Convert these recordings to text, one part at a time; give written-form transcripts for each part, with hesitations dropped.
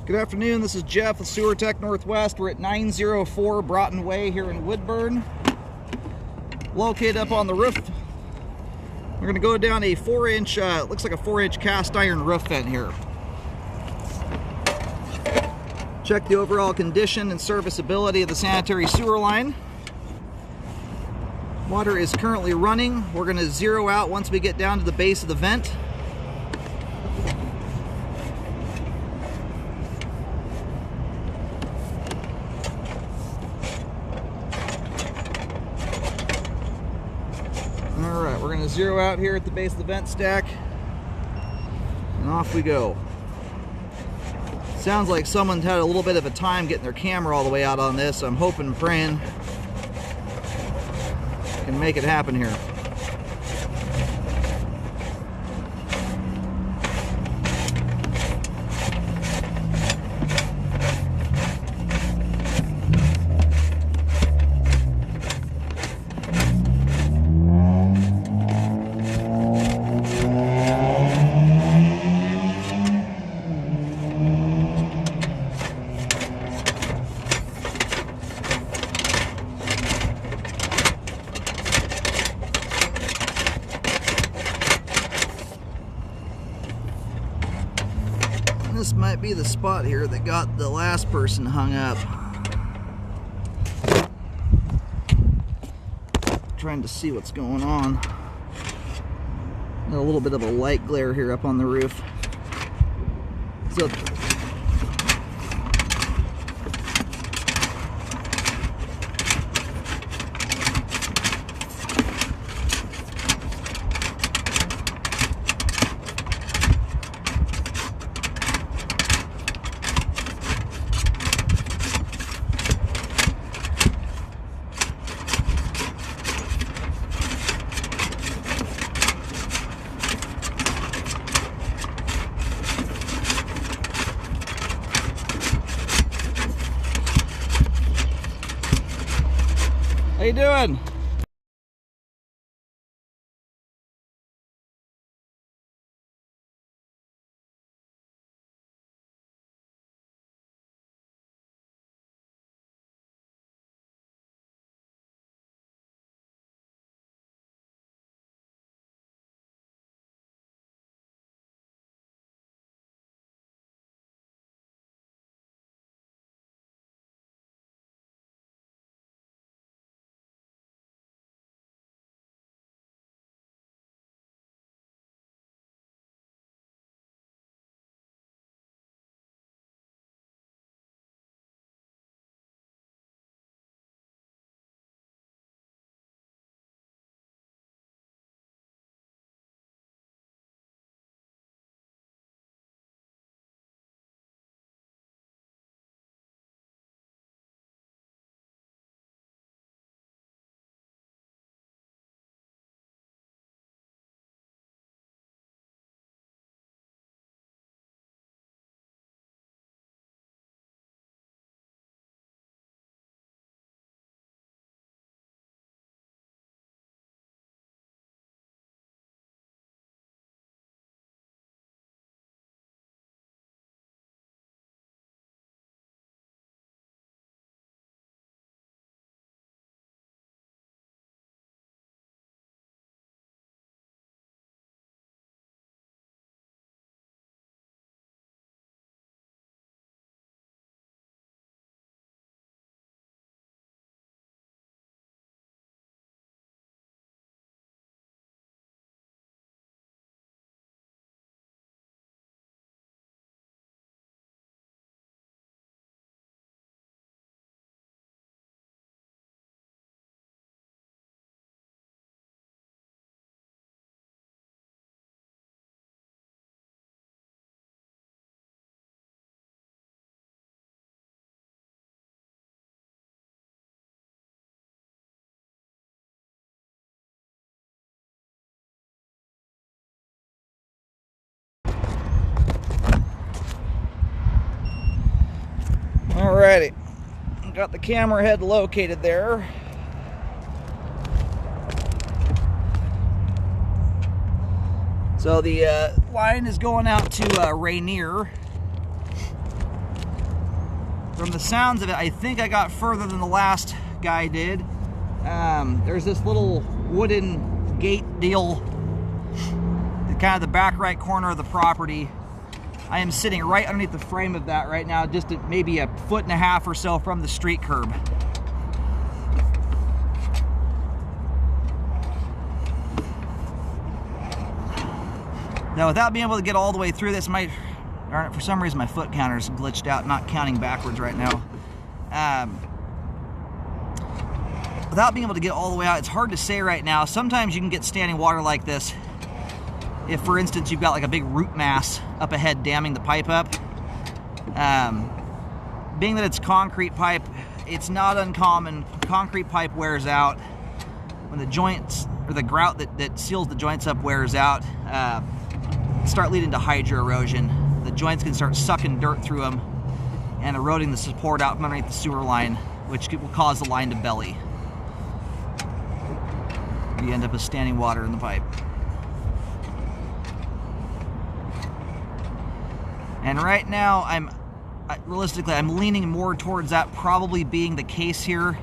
Good afternoon, this is Jeff with Sewer Tech Northwest. We're at 904 Broughton Way here in Woodburn. Located up on the roof. We're going to go down a 4-inch, looks like a 4-inch cast iron roof vent here. Check the overall condition and serviceability of the sanitary sewer line. Water is currently running. We're going to zero out once we get down to the base of the vent. Alright, we're going to zero out here at the base of the vent stack. And off we go. Sounds like someone's had a little bit of a time getting their camera all the way out on this, so I'm hoping and praying I can make it happen here. This might be the spot here that got the last person hung up. Trying to see what's going on. Got a little bit of a light glare here up on the roof. So how you doing? Alrighty, got the camera head located there. So the line is going out to Rainier. from the sounds of it, I think I got further than the last guy did. There's this little wooden gate deal, kind of the back right corner of the property. I am sitting right underneath the frame of that right now, just at maybe 1.5 feet or so from the street curb. Now, without being able to get all the way through this, darn it, for some reason my foot counter's glitched out, not counting backwards right now. Without being able to get all the way out, it's hard to say right now. Sometimes you can get standing water like this if, for instance, you've got like a big root mass up ahead damming the pipe up. Being that it's concrete pipe, it's not uncommon. Concrete pipe wears out. When the joints, or the grout that seals the joints up wears out, start leading to hydro erosion. The joints can start sucking dirt through them and eroding the support out from underneath the sewer line, which will cause the line to belly. You end up with standing water in the pipe. And right now, realistically, I'm leaning more towards that probably being the case here.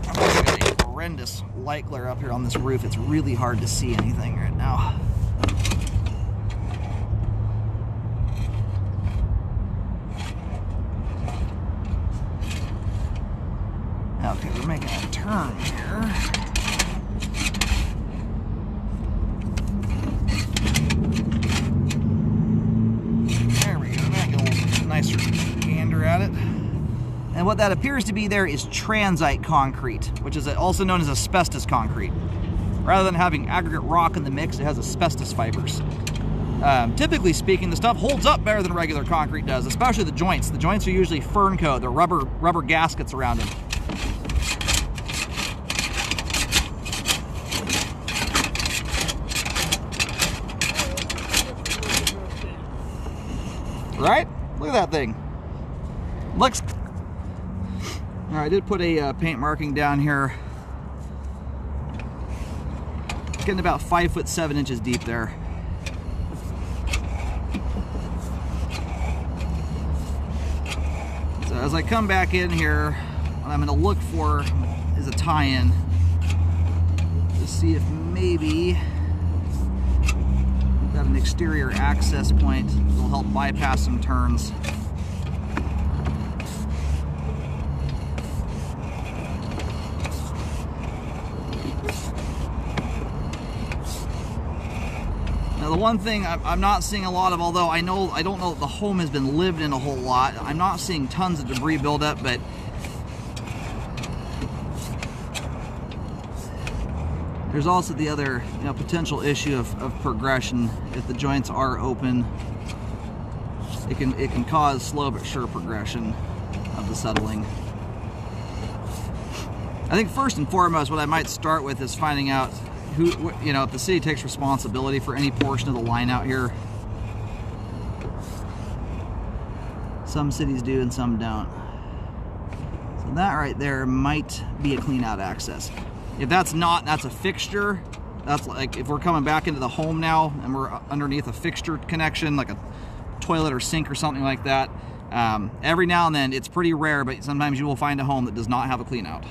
I've got a horrendous light glare up here on this roof. It's really hard to see anything right now. Okay, we're making a turn here. There we go. Now get a little nicer gander at it. And what that appears to be there is transite concrete, which is also known as asbestos concrete. Rather than having aggregate rock in the mix, it has asbestos fibers. Typically speaking, the stuff holds up better than regular concrete does, especially the joints. The joints are usually Fernco, the rubber gaskets around them. Right? Look at that thing. Looks... All right, I did put a paint marking down here. Getting about 5'7" deep there. So as I come back in here, what I'm going to look for is a tie-in to see if maybe we've got an exterior access point that will help bypass some turns. Now the one thing I'm not seeing a lot of, although I don't know that the home has been lived in a whole lot, I'm not seeing tons of debris buildup, but there's also the other, potential issue of progression. If the joints are open, it can cause slow but sure progression of the settling. I think first and foremost, what I might start with is finding out if the city takes responsibility for any portion of the line out here. Some cities do and some don't. So that right there might be a clean out access. If that's not, that's a fixture. That's like if we're coming back into the home now and we're underneath a fixture connection, like a toilet or sink or something like that. Every now and then, it's pretty rare, but sometimes you will find a home that does not have a clean out.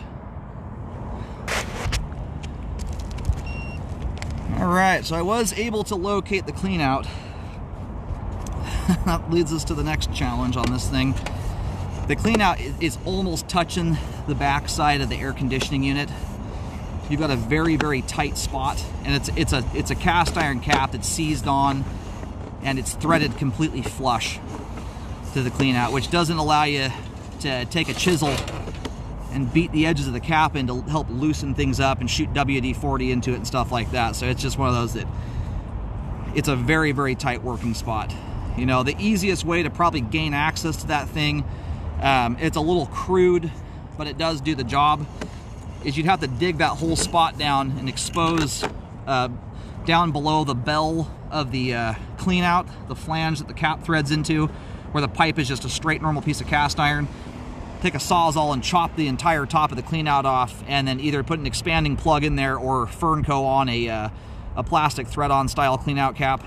Alright, so I was able to locate the clean out. That leads us to the next challenge on this thing. The clean out is almost touching the back side of the air conditioning unit. You've got a very, very tight spot, and it's a cast iron cap that's seized on, and it's threaded completely flush to the clean out, which doesn't allow you to take a chisel and beat the edges of the cap in to help loosen things up and shoot WD-40 into it and stuff like that. So it's just one of those that it's a very, very tight working spot. The easiest way to probably gain access to that thing, it's a little crude, but it does do the job, is you'd have to dig that whole spot down and expose down below the bell of the clean out, the flange that the cap threads into, where the pipe is just a straight normal piece of cast iron. Take a Sawzall and chop the entire top of the clean out off, and then either put an expanding plug in there or Fernco on a plastic thread-on style clean-out cap.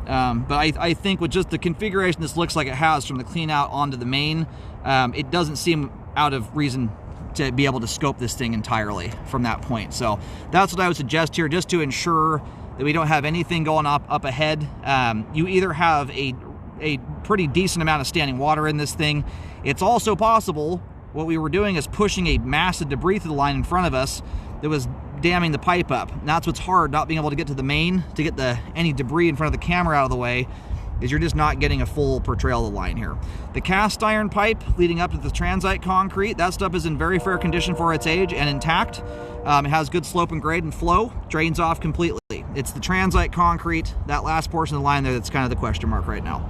But I think with just the configuration this looks like it has from the clean-out onto the main, it doesn't seem out of reason to be able to scope this thing entirely from that point. So that's what I would suggest here, just to ensure that we don't have anything going up ahead. You either have a pretty decent amount of standing water in this thing. It's also possible what we were doing is pushing a massive debris through the line in front of us that was damming the pipe up. And that's what's hard, not being able to get to the main, to get any debris in front of the camera out of the way, is you're just not getting a full portrayal of the line here. The cast iron pipe leading up to the transite concrete, that stuff is in very fair condition for its age and intact. It has good slope and grade and flow, drains off completely. It's the transite concrete, that last portion of the line there, that's kind of the question mark right now.